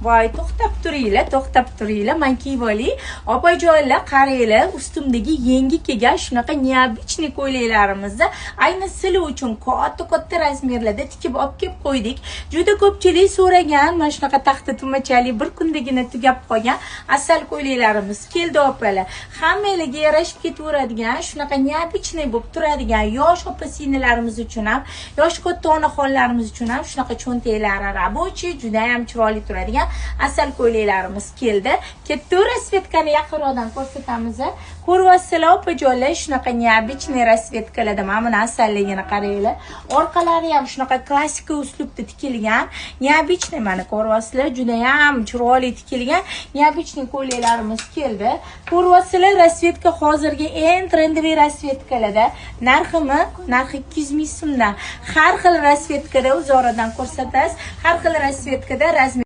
Voy, to'xtab turinglar, men kiyib olay. Opajonlar, qaranglar, ustimdagi yangi kelgan shunaqa neobichniy ko'ylaklarimizni ayni sizlar uchun katta razmerlarda tikib olib kelib qo'ydik. Juda ko'pchilik so'ragan, mana shunaqa taxta tumachali bir kundagina tugab qolgan asal ko'ylaklarimiz keldi opalar. Hammalarga yarashib ketaveradigan, shunaqa neobichniy bo'lib turadigan yosh opa-singillarimiz uchun ham, yosh katta onaxonlarimiz uchun ham shunaqa cho'ntaklari rabochiy, juda ham chiroyli turadigan asal ko'ylaklarimiz keldi. Katta rasvetkani yaqinroqdan ko'rsatamiz. Ko'ryapsizlar opajonlar, shunaqa neobichniy rasvetkalarda mana buni asalligini qaranglar. Orqalari ham shunaqa klassik uslubda tikilgan, neobichniy mana ko'ryapsizlar, juda ham chiroyli tikilgan neobichniy ko'ylaklarimiz keldi. Ko'ryapsizlar, rasvetka hozirgi eng trendiy rasvetkalarda. Narxi 200 ming so'mdan. Har xil rasvetkada o'zoradan ko'rsatasiz. Har xil rasvetkada razmer